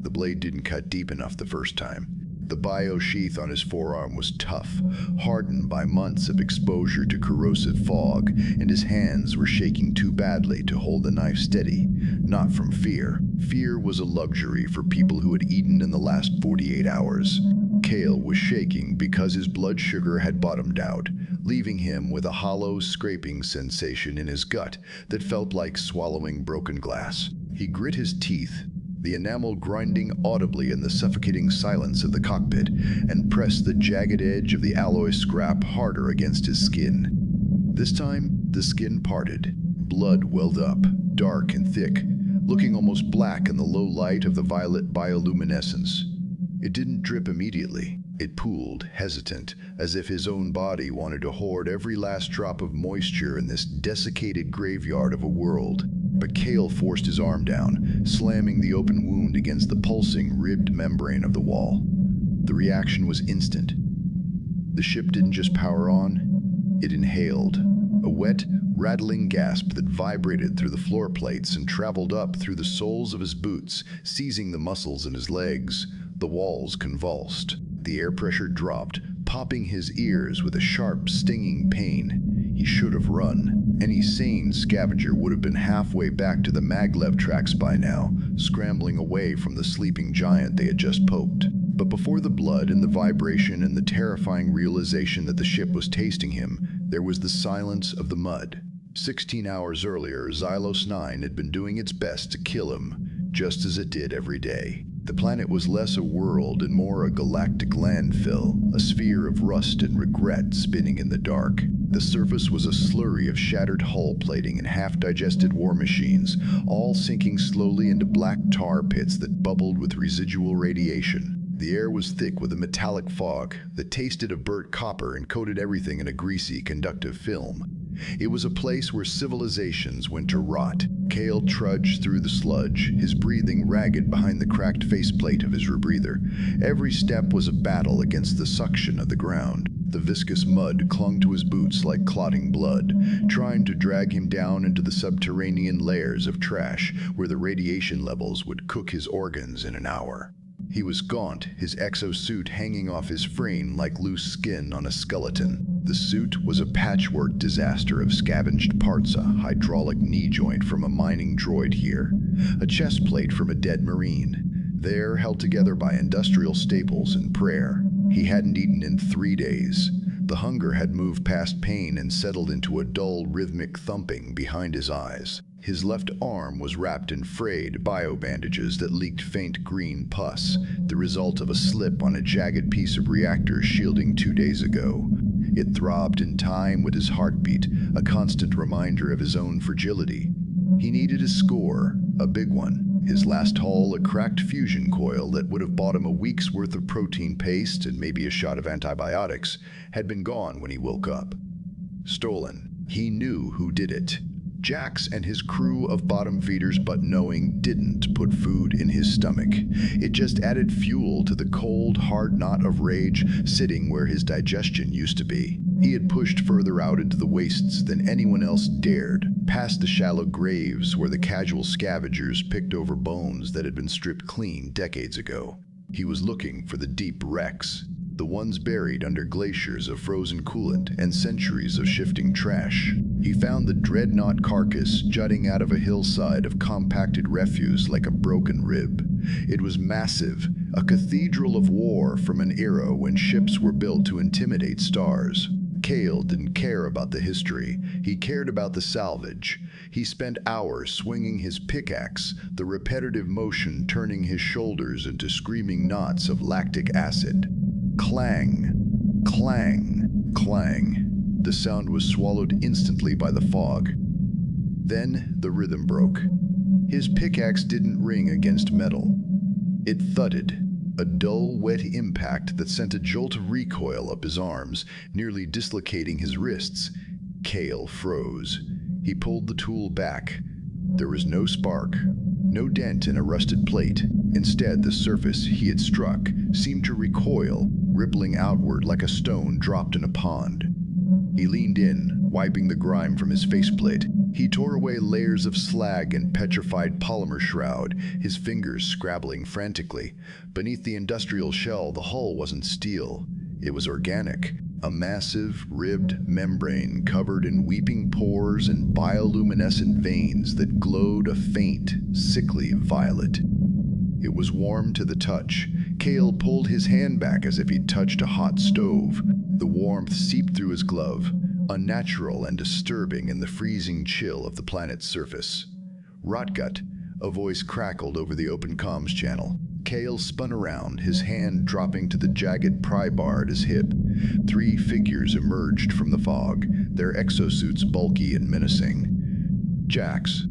The blade didn't cut deep enough the first time. The bio-sheath on his forearm was tough, hardened by months of exposure to corrosive fog, and his hands were shaking too badly to hold the knife steady. Not from fear. Fear was a luxury for people who had eaten in the last 48 hours. Kale was shaking because his blood sugar had bottomed out, leaving him with a hollow, scraping sensation in his gut that felt like swallowing broken glass. He grit his teeth, the enamel grinding audibly in the suffocating silence of the cockpit, and pressed the jagged edge of the alloy scrap harder against his skin. This time, the skin parted. Blood welled up, dark and thick, looking almost black in the low light of the violet bioluminescence. It didn't drip immediately. It pooled, hesitant, as if his own body wanted to hoard every last drop of moisture in this desiccated graveyard of a world. But Kale forced his arm down, slamming the open wound against the pulsing, ribbed membrane of the wall. The reaction was instant. The ship didn't just power on, it inhaled. A wet, rattling gasp that vibrated through the floor plates and traveled up through the soles of his boots, seizing the muscles in his legs. The walls convulsed. The air pressure dropped, popping his ears with a sharp, stinging pain. He should have run. Any sane scavenger would have been halfway back to the maglev tracks by now, scrambling away from the sleeping giant they had just poked. But before the blood and the vibration and the terrifying realization that the ship was tasting him, there was the silence of the mud. 16 hours earlier, Xylos 9 had been doing its best to kill him, just as it did every day. The planet was less a world and more a galactic landfill, a sphere of rust and regret spinning in the dark. The surface was a slurry of shattered hull plating and half-digested war machines, all sinking slowly into black tar pits that bubbled with residual radiation. The air was thick with a metallic fog that tasted of burnt copper and coated everything in a greasy, conductive film. It was a place where civilizations went to rot. Kale trudged through the sludge, his breathing ragged behind the cracked faceplate of his rebreather. Every step was a battle against the suction of the ground. The viscous mud clung to his boots like clotting blood, trying to drag him down into the subterranean layers of trash where the radiation levels would cook his organs in an hour. He was gaunt, his exosuit hanging off his frame like loose skin on a skeleton. The suit was a patchwork disaster of scavenged parts, a hydraulic knee joint from a mining droid here, a chest plate from a dead Marine, there held together by industrial staples and prayer. He hadn't eaten in 3 days. The hunger had moved past pain and settled into a dull, rhythmic thumping behind his eyes. His left arm was wrapped in frayed bio-bandages that leaked faint green pus, the result of a slip on a jagged piece of reactor shielding 2 days ago. It throbbed in time with his heartbeat, a constant reminder of his own fragility. He needed a score, a big one. His last haul, a cracked fusion coil that would have bought him a week's worth of protein paste and maybe a shot of antibiotics, had been gone when he woke up. Stolen. He knew who did it. Jax and his crew of bottom feeders, but knowing didn't put food in his stomach. It just added fuel to the cold, hard knot of rage sitting where his digestion used to be. He had pushed further out into the wastes than anyone else dared, past the shallow graves where the casual scavengers picked over bones that had been stripped clean decades ago. He was looking for the deep wrecks, the ones buried under glaciers of frozen coolant and centuries of shifting trash. He found the dreadnought carcass jutting out of a hillside of compacted refuse like a broken rib. It was massive, a cathedral of war from an era when ships were built to intimidate stars. Kale didn't care about the history. He cared about the salvage. He spent hours swinging his pickaxe, the repetitive motion turning his shoulders into screaming knots of lactic acid. Clang, clang, clang. The sound was swallowed instantly by the fog. Then the rhythm broke. His pickaxe didn't ring against metal. It thudded, a dull, wet impact that sent a jolt of recoil up his arms, nearly dislocating his wrists. Kale froze. He pulled the tool back. There was no spark, no dent in a rusted plate. Instead, the surface he had struck seemed to recoil, rippling outward like a stone dropped in a pond. He leaned in, wiping the grime from his faceplate. He tore away layers of slag and petrified polymer shroud, his fingers scrabbling frantically. Beneath the industrial shell, the hull wasn't steel. It was organic, a massive, ribbed membrane covered in weeping pores and bioluminescent veins that glowed a faint, sickly violet. It was warm to the touch. Cale pulled his hand back as if he'd touched a hot stove. The warmth seeped through his glove, unnatural and disturbing in the freezing chill of the planet's surface. "Rotgut," a voice crackled over the open comms channel. Cale spun around, his hand dropping to the jagged pry bar at his hip. 3 figures emerged from the fog, their exosuits bulky and menacing. Jax.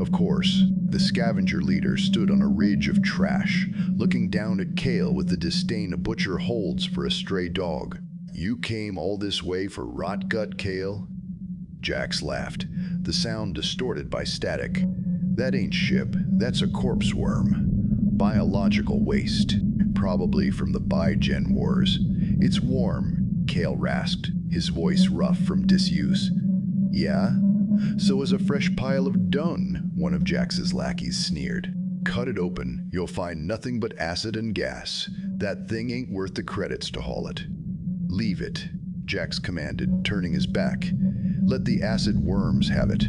Of course, the scavenger leader stood on a ridge of trash, looking down at Cale with the disdain a butcher holds for a stray dog. "You came all this way for Rotgut, Cale?" Jax laughed, the sound distorted by static. "That ain't ship, that's a corpse worm. Biological waste, probably from the Bi-Gen Wars. It's warm," Cale rasped, his voice rough from disuse. "Yeah? So is a fresh pile of dung," one of Jax's lackeys sneered. "Cut it open, you'll find nothing but acid and gas. That thing ain't worth the credits to haul it." "Leave it," Jax commanded, turning his back. "Let the acid worms have it."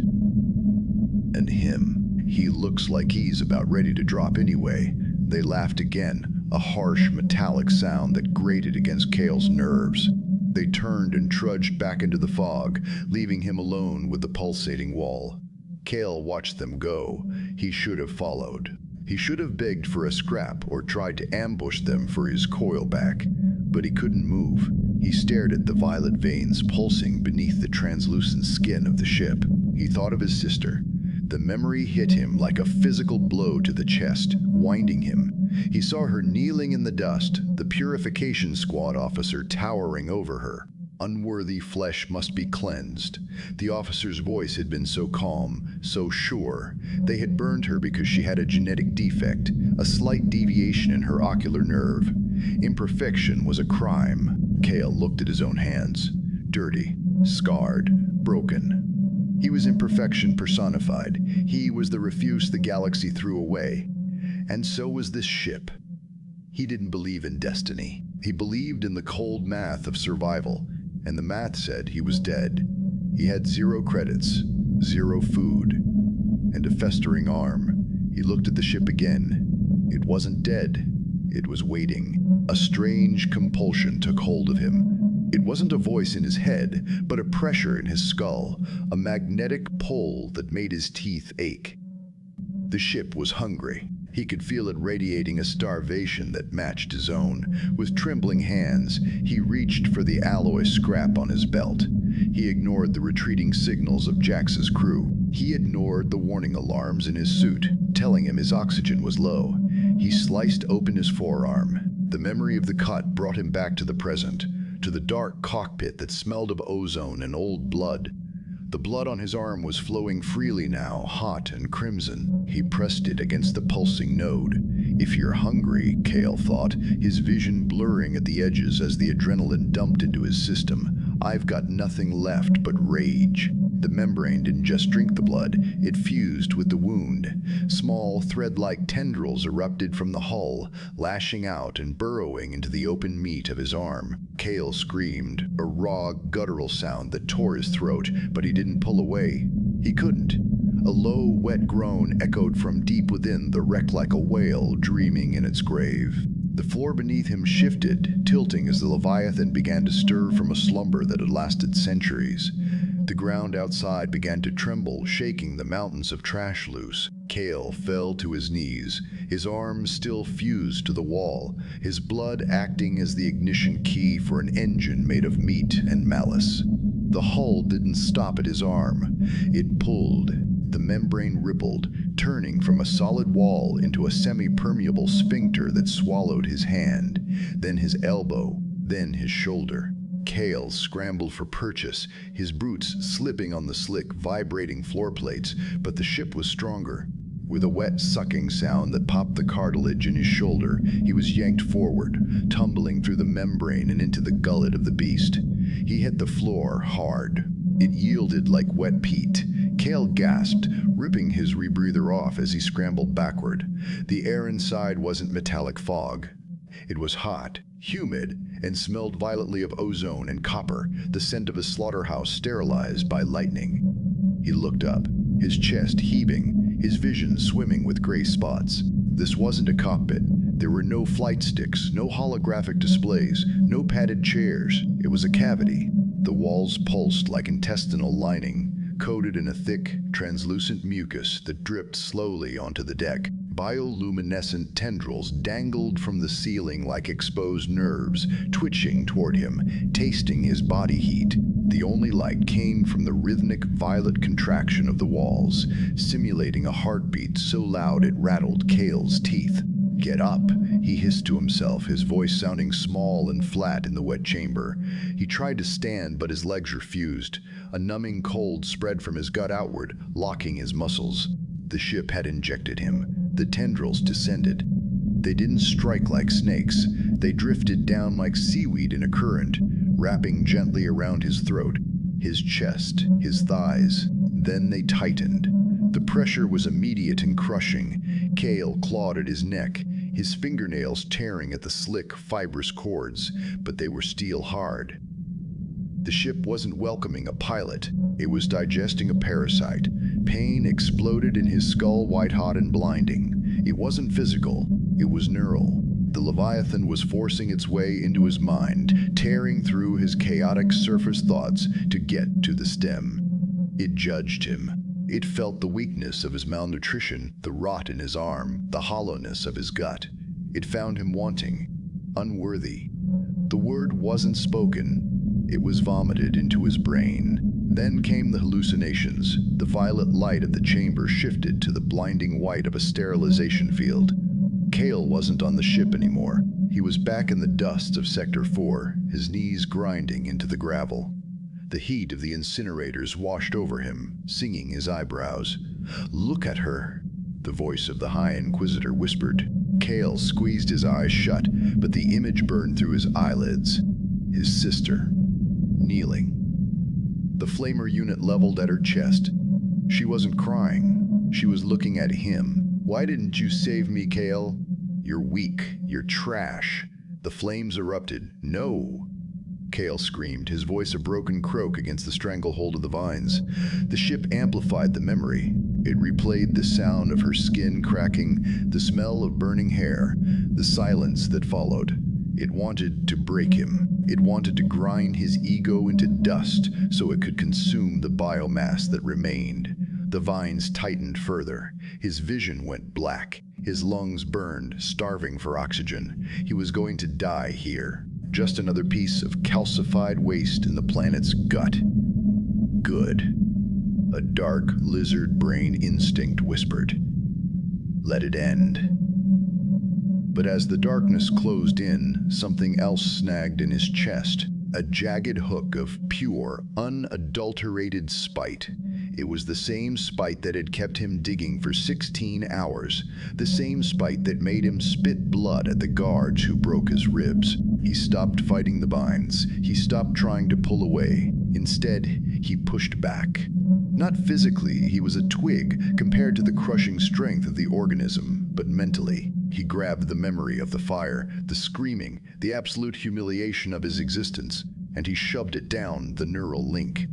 "And him. He looks like he's about ready to drop anyway." They laughed again, a harsh metallic sound that grated against Cale's nerves. They turned and trudged back into the fog, leaving him alone with the pulsating wall. Cale watched them go. He should have followed. He should have begged for a scrap or tried to ambush them for his coil back. But he couldn't move. He stared at the violet veins pulsing beneath the translucent skin of the ship. He thought of his sister. The memory hit him like a physical blow to the chest, winding him. He saw her kneeling in the dust, the purification squad officer towering over her. Unworthy flesh must be cleansed. The officer's voice had been so calm, so sure. They had burned her because she had a genetic defect, a slight deviation in her ocular nerve. Imperfection was a crime. Cale looked at his own hands. Dirty, scarred, broken. He was imperfection personified. He was the refuse the galaxy threw away. And so was this ship. He didn't believe in destiny. He believed in the cold math of survival, and the math said he was dead. He had 0 credits, 0 food, and a festering arm. He looked at the ship again. It wasn't dead. It was waiting. A strange compulsion took hold of him. It wasn't a voice in his head, but a pressure in his skull, a magnetic pull that made his teeth ache. The ship was hungry. He could feel it radiating a starvation that matched his own. With trembling hands, he reached for the alloy scrap on his belt. He ignored the retreating signals of Jax's crew. He ignored the warning alarms in his suit, telling him his oxygen was low. He sliced open his forearm. The memory of the cut brought him back to the present, to the dark cockpit that smelled of ozone and old blood. The blood on his arm was flowing freely now, hot and crimson. He pressed it against the pulsing node. If you're hungry, Cale thought, his vision blurring at the edges as the adrenaline dumped into his system. I've got nothing left but rage. The membrane didn't just drink the blood, it fused with the wound. Small, thread-like tendrils erupted from the hull, lashing out and burrowing into the open meat of his arm. Cale screamed, a raw, guttural sound that tore his throat, but he didn't pull away. He couldn't. A low, wet groan echoed from deep within the wreck like a whale dreaming in its grave. The floor beneath him shifted, tilting as the Leviathan began to stir from a slumber that had lasted centuries. The ground outside began to tremble, shaking the mountains of trash loose. Cale fell to his knees, his arms still fused to the wall, his blood acting as the ignition key for an engine made of meat and malice. The hull didn't stop at his arm. It pulled. The membrane rippled, turning from a solid wall into a semi-permeable sphincter that swallowed his hand, then his elbow, then his shoulder. Cale scrambled for purchase, his boots slipping on the slick, vibrating floor plates, but the ship was stronger. With a wet, sucking sound that popped the cartilage in his shoulder, he was yanked forward, tumbling through the membrane and into the gullet of the beast. He hit the floor hard. It yielded like wet peat. Kale gasped, ripping his rebreather off as he scrambled backward. The air inside wasn't metallic fog. It was hot, humid, and smelled violently of ozone and copper, the scent of a slaughterhouse sterilized by lightning. He looked up, his chest heaving, his vision swimming with gray spots. This wasn't a cockpit. There were no flight sticks, no holographic displays, no padded chairs. It was a cavity. The walls pulsed like intestinal lining, coated in a thick, translucent mucus that dripped slowly onto the deck. Bioluminescent tendrils dangled from the ceiling like exposed nerves, twitching toward him, tasting his body heat. The only light came from the rhythmic violet contraction of the walls, simulating a heartbeat so loud it rattled Kale's teeth. "Get up," he hissed to himself, his voice sounding small and flat in the wet chamber. He tried to stand, but his legs refused. A numbing cold spread from his gut outward, locking his muscles. The ship had injected him. The tendrils descended. They didn't strike like snakes. They drifted down like seaweed in a current, wrapping gently around his throat, his chest, his thighs. Then they tightened. The pressure was immediate and crushing. Kale clawed at his neck, his fingernails tearing at the slick, fibrous cords, but they were steel hard. The ship wasn't welcoming a pilot. It was digesting a parasite. Pain exploded in his skull, white-hot and blinding. It wasn't physical. It was neural. The Leviathan was forcing its way into his mind, tearing through his chaotic surface thoughts to get to the stem. It judged him. It felt the weakness of his malnutrition, the rot in his arm, the hollowness of his gut. It found him wanting, unworthy. The word wasn't spoken. It was vomited into his brain. Then came the hallucinations. The violet light of the chamber shifted to the blinding white of a sterilization field. Kale wasn't on the ship anymore. He was back in the dust of Sector 4, his knees grinding into the gravel. The heat of the incinerators washed over him, singing his eyebrows. "Look at her," the voice of the High Inquisitor whispered. Kale squeezed his eyes shut, but the image burned through his eyelids. His sister, kneeling. The flamer unit leveled at her chest. She wasn't crying. She was looking at him. "Why didn't you save me, Kale? You're weak. You're trash." The flames erupted. "No!" Kale screamed, his voice a broken croak against the stranglehold of the vines. The ship amplified the memory. It replayed the sound of her skin cracking, the smell of burning hair, the silence that followed. It wanted to break him. It wanted to grind his ego into dust so it could consume the biomass that remained. The vines tightened further. His vision went black. His lungs burned, starving for oxygen. He was going to die here. Just another piece of calcified waste in the planet's gut. Good. A dark lizard brain instinct whispered. Let it end. But as the darkness closed in, something else snagged in his chest. A jagged hook of pure, unadulterated spite. It was the same spite that had kept him digging for 16 hours. The same spite that made him spit blood at the guards who broke his ribs. He stopped fighting the vines. He stopped trying to pull away. Instead, he pushed back. Not physically, he was a twig compared to the crushing strength of the organism, but mentally. He grabbed the memory of the fire, the screaming, the absolute humiliation of his existence, and he shoved it down the neural link.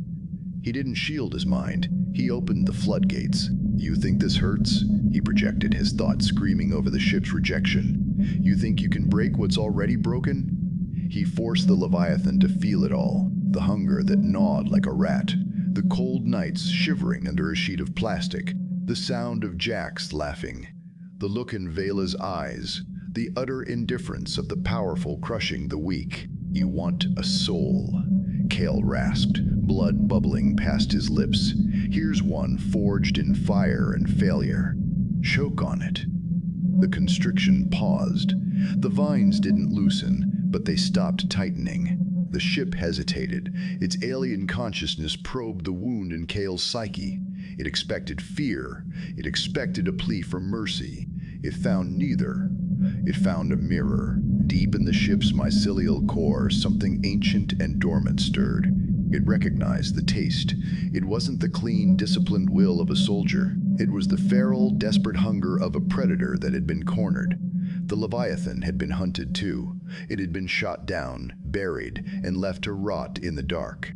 He didn't shield his mind. He opened the floodgates. "You think this hurts?" He projected his thoughts, screaming over the ship's rejection. "You think you can break what's already broken?" He forced the Leviathan to feel it all. The hunger that gnawed like a rat. The cold nights shivering under a sheet of plastic. The sound of Jax laughing. The look in Vela's eyes. The utter indifference of the powerful crushing the weak. "You want a soul," Kale rasped, blood bubbling past his lips. "Here's one forged in fire and failure. Choke on it." The constriction paused. The vines didn't loosen, but they stopped tightening. The ship hesitated. Its alien consciousness probed the wound in Kale's psyche. It expected fear. It expected a plea for mercy. It found neither. It found a mirror. Deep in the ship's mycelial core, something ancient and dormant stirred. It recognized the taste. It wasn't the clean, disciplined will of a soldier. It was the feral, desperate hunger of a predator that had been cornered. The Leviathan had been hunted too. It had been shot down, buried, and left to rot in the dark.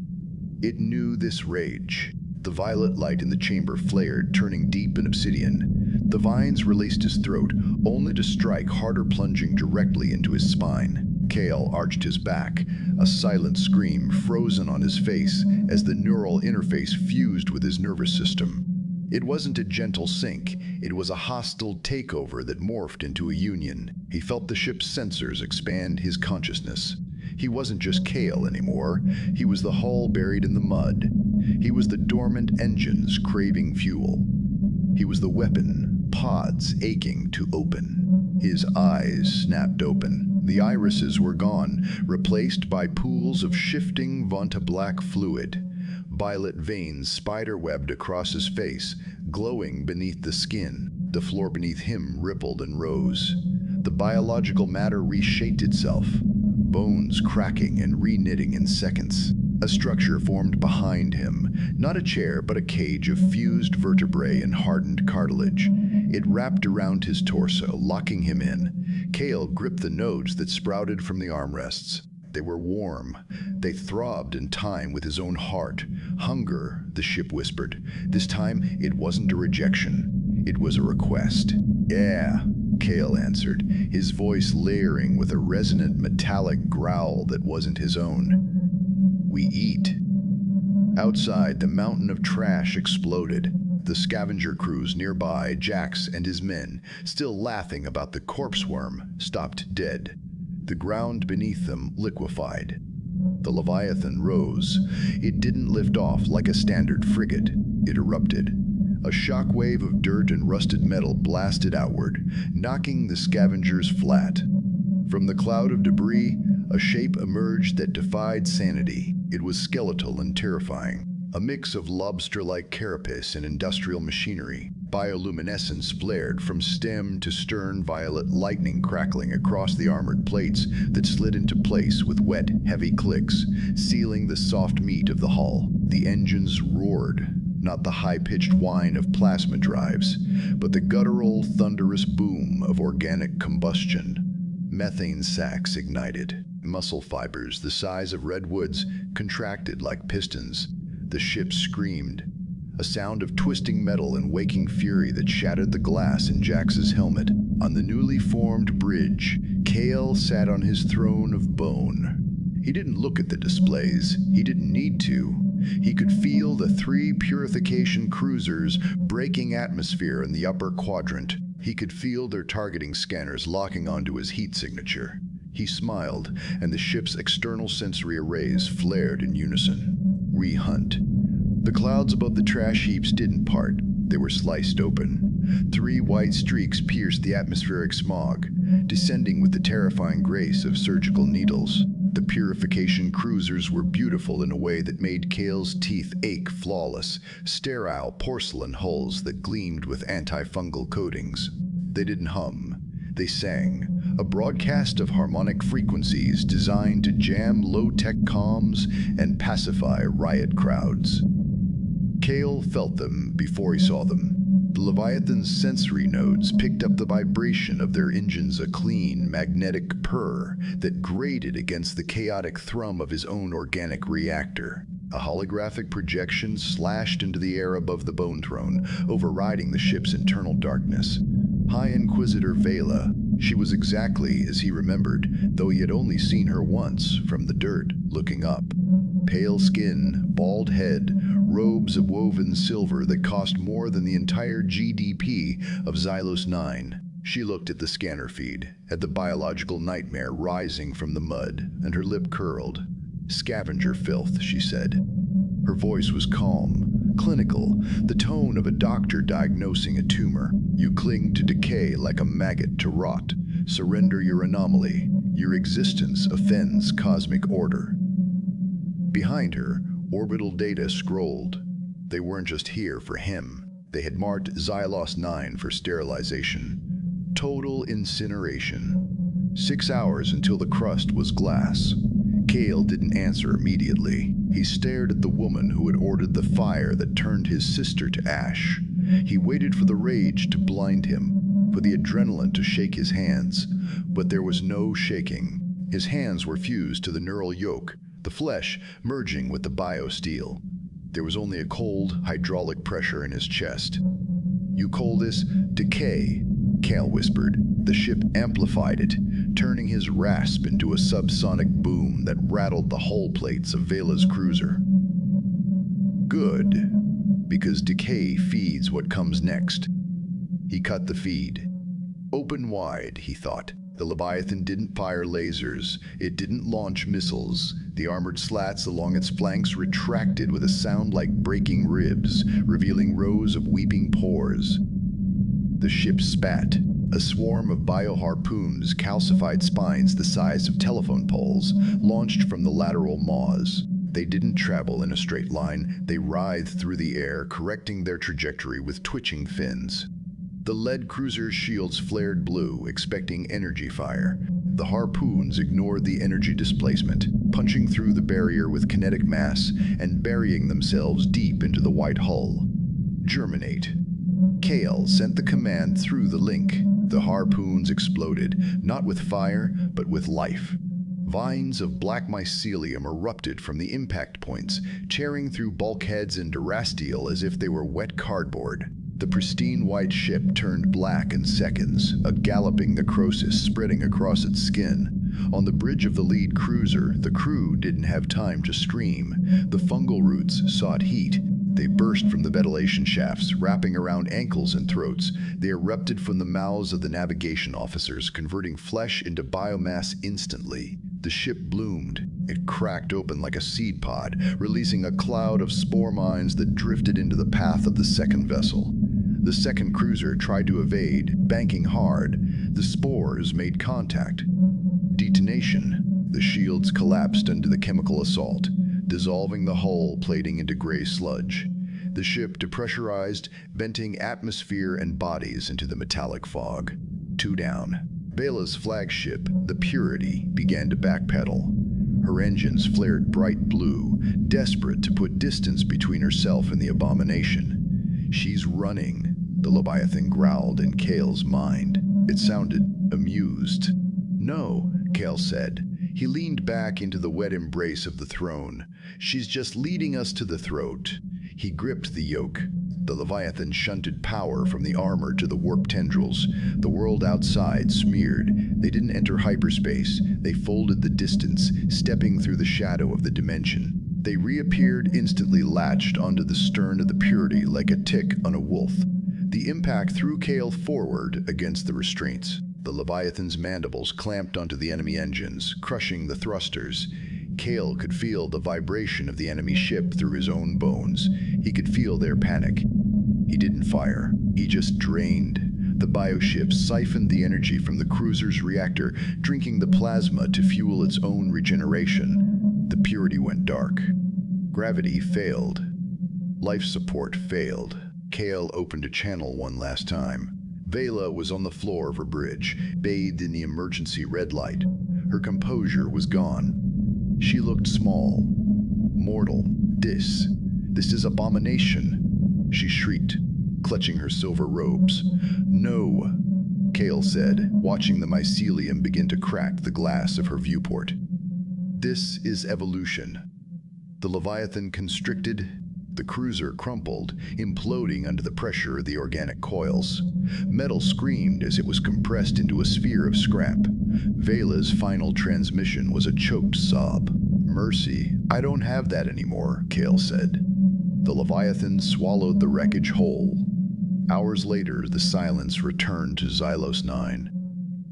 It knew this rage. The violet light in the chamber flared, turning deep in obsidian. The vines released his throat, only to strike harder, plunging directly into his spine. Kale arched his back, a silent scream frozen on his face as the neural interface fused with his nervous system. It wasn't a gentle sink, it was a hostile takeover that morphed into a union. He felt the ship's sensors expand his consciousness. He wasn't just Kale anymore, he was the hull buried in the mud. He was the dormant engines craving fuel. He was the weapon, pods aching to open. His eyes snapped open. The irises were gone, replaced by pools of shifting Vanta-black fluid. Violet veins spider-webbed across his face, glowing beneath the skin. The floor beneath him rippled and rose. The biological matter reshaped itself, bones cracking and reknitting in seconds. A structure formed behind him, not a chair but a cage of fused vertebrae and hardened cartilage. It wrapped around his torso, locking him in. Kale gripped the nodes that sprouted from the armrests. They were warm. They throbbed in time with his own heart. Hunger, the ship whispered. This time, it wasn't a rejection. It was a request. Yeah, Kale answered, his voice layering with a resonant metallic growl that wasn't his own. We eat. Outside, the mountain of trash exploded. The scavenger crews nearby, Jax and his men, still laughing about the corpse worm, stopped dead. The ground beneath them liquefied. The Leviathan rose. It didn't lift off like a standard frigate. It erupted. A shockwave of dirt and rusted metal blasted outward, knocking the scavengers flat. From the cloud of debris, a shape emerged that defied sanity. It was skeletal and terrifying. A mix of lobster-like carapace and industrial machinery. Bioluminescence flared from stem to stern, violet lightning crackling across the armored plates that slid into place with wet, heavy clicks, sealing the soft meat of the hull. The engines roared, not the high-pitched whine of plasma drives, but the guttural, thunderous boom of organic combustion. Methane sacs ignited. Muscle fibers the size of redwoods contracted like pistons. The ship screamed, a sound of twisting metal and waking fury that shattered the glass in Jax's helmet. On the newly formed bridge, Kale sat on his throne of bone. He didn't look at the displays. He didn't need to. He could feel the 3 purification cruisers breaking atmosphere in the upper quadrant. He could feel their targeting scanners locking onto his heat signature. He smiled, and the ship's external sensory arrays flared in unison. Rehunt. The clouds above the trash heaps didn't part. They were sliced open. 3 white streaks pierced the atmospheric smog, descending with the terrifying grace of surgical needles. The purification cruisers were beautiful in a way that made Kale's teeth ache flawless, sterile porcelain hulls that gleamed with antifungal coatings. They didn't hum. They sang, a broadcast of harmonic frequencies designed to jam low-tech comms and pacify riot crowds. Kale felt them before he saw them. The Leviathan's sensory nodes picked up the vibration of their engines, a clean, magnetic purr that grated against the chaotic thrum of his own organic reactor. A holographic projection slashed into the air above the bone throne, overriding the ship's internal darkness. High Inquisitor Vela. She was exactly as he remembered, though he had only seen her once from the dirt, looking up. Pale skin, bald head, robes of woven silver that cost more than the entire GDP of Xylos 9. She looked at the scanner feed, at the biological nightmare rising from the mud, and her lip curled. Scavenger filth, she said. Her voice was calm, clinical, the tone of a doctor diagnosing a tumor. You cling to decay like a maggot to rot. Surrender your anomaly. Your existence offends cosmic order. Behind her, orbital data scrolled. They weren't just here for him. They had marked Xylos 9 for sterilization. Total incineration. 6 hours until the crust was glass. Kale didn't answer immediately. He stared at the woman who had ordered the fire that turned his sister to ash. He waited for the rage to blind him, for the adrenaline to shake his hands, but there was no shaking. His hands were fused to the neural yoke, the flesh merging with the biosteel. There was only a cold, hydraulic pressure in his chest. "You call this decay?" Kale whispered. The ship amplified it, turning his rasp into a subsonic boom that rattled the hull plates of Vela's cruiser. Good, because decay feeds what comes next. He cut the feed. Open wide, he thought. The Leviathan didn't fire lasers. It didn't launch missiles. The armored slats along its flanks retracted with a sound like breaking ribs, revealing rows of weeping pores. The ship spat. A swarm of bioharpoons, calcified spines the size of telephone poles, launched from the lateral maws. They didn't travel in a straight line. They writhed through the air, correcting their trajectory with twitching fins. The lead cruiser's shields flared blue, expecting energy fire. The harpoons ignored the energy displacement, punching through the barrier with kinetic mass and burying themselves deep into the white hull. Germinate. Kale sent the command through the link. The harpoons exploded, not with fire, but with life. Vines of black mycelium erupted from the impact points, tearing through bulkheads and durasteel as if they were wet cardboard. The pristine white ship turned black in seconds, a galloping necrosis spreading across its skin. On the bridge of the lead cruiser, the crew didn't have time to scream. The fungal roots sought heat. They burst from the ventilation shafts, wrapping around ankles and throats. They erupted from the mouths of the navigation officers, converting flesh into biomass instantly. The ship bloomed. It cracked open like a seed pod, releasing a cloud of spore mines that drifted into the path of the second vessel. The second cruiser tried to evade, banking hard. The spores made contact. Detonation. The shields collapsed under the chemical assault, dissolving the hull plating into gray sludge. The ship depressurized, venting atmosphere and bodies into the metallic fog. 2 down. Vela's flagship, the Purity, began to backpedal. Her engines flared bright blue, desperate to put distance between herself and the abomination. "She's running," the Leviathan growled in Kale's mind. It sounded amused. "No," Kale said. He leaned back into the wet embrace of the throne. "She's just leading us to the throat." He gripped the yoke. The Leviathan shunted power from the armor to the warp tendrils. The world outside smeared. They didn't enter hyperspace. They folded the distance, stepping through the shadow of the dimension. They reappeared instantly, latched onto the stern of the Purity like a tick on a wolf. The impact threw Kale forward against the restraints. The Leviathan's mandibles clamped onto the enemy engines, crushing the thrusters. Kale could feel the vibration of the enemy ship through his own bones. He could feel their panic. He didn't fire. He just drained. The bioship siphoned the energy from the cruiser's reactor, drinking the plasma to fuel its own regeneration. The Purity went dark. Gravity failed. Life support failed. Kale opened a channel one last time. Vela was on the floor of her bridge, bathed in the emergency red light. Her composure was gone. She looked small. Mortal. This is abomination. She shrieked, clutching her silver robes. "No," Kale said, watching the mycelium begin to crack the glass of her viewport. "This is evolution." The Leviathan constricted. The cruiser crumpled, imploding under the pressure of the organic coils. Metal screamed as it was compressed into a sphere of scrap. Vela's final transmission was a choked sob. "Mercy, I don't have that anymore," Kale said. The Leviathan swallowed the wreckage whole. Hours later, the silence returned to Xylos 9.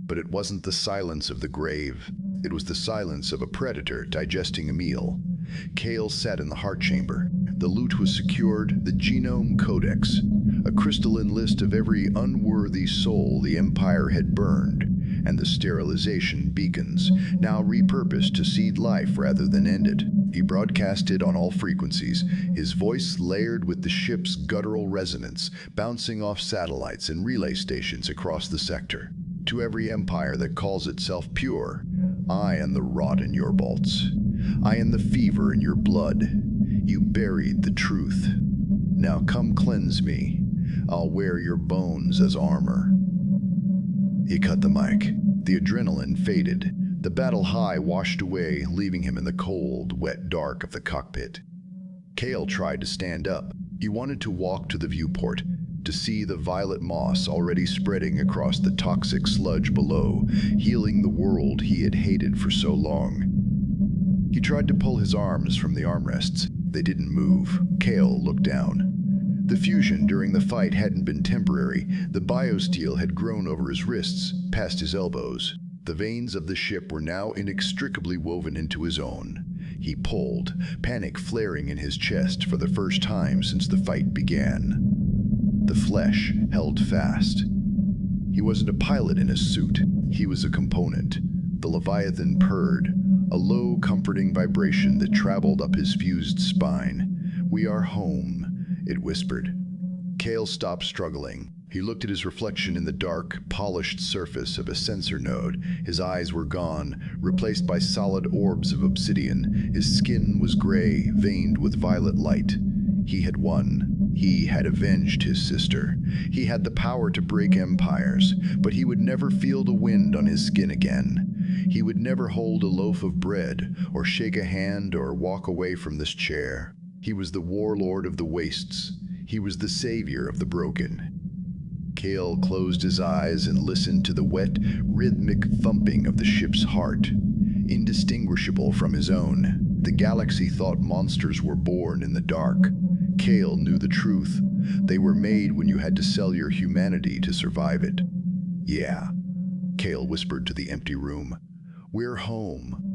But it wasn't the silence of the grave. It was the silence of a predator digesting a meal. Kale sat in the heart chamber. The loot was secured, the genome codex, a crystalline list of every unworthy soul the Empire had burned, and the sterilization beacons, now repurposed to seed life rather than end it. He broadcasted on all frequencies, his voice layered with the ship's guttural resonance, bouncing off satellites and relay stations across the sector. "To every empire that calls itself pure, I am the rot in your vaults. I am the fever in your blood. You buried the truth. Now come cleanse me. I'll wear your bones as armor." He cut the mic. The adrenaline faded. The battle high washed away, leaving him in the cold, wet dark of the cockpit. Kale tried to stand up. He wanted to walk to the viewport, to see the violet moss already spreading across the toxic sludge below, healing the world he had hated for so long. He tried to pull his arms from the armrests. They didn't move. Kale looked down. The fusion during the fight hadn't been temporary. The biosteel had grown over his wrists, past his elbows. The veins of the ship were now inextricably woven into his own. He pulled, panic flaring in his chest for the first time since the fight began. The flesh held fast. He wasn't a pilot in a suit. He was a component. The Leviathan purred, a low, comforting vibration that traveled up his fused spine. "We are home," it whispered. Kale stopped struggling. He looked at his reflection in the dark, polished surface of a sensor node. His eyes were gone, replaced by solid orbs of obsidian. His skin was gray, veined with violet light. He had won. He had avenged his sister. He had the power to break empires, but he would never feel the wind on his skin again. He would never hold a loaf of bread, or shake a hand, or walk away from this chair. He was the warlord of the wastes. He was the savior of the broken. Kale closed his eyes and listened to the wet, rhythmic thumping of the ship's heart, indistinguishable from his own. The galaxy thought monsters were born in the dark. Kale knew the truth. They were made when you had to sell your humanity to survive it. "Yeah," Kale whispered to the empty room. "We're home."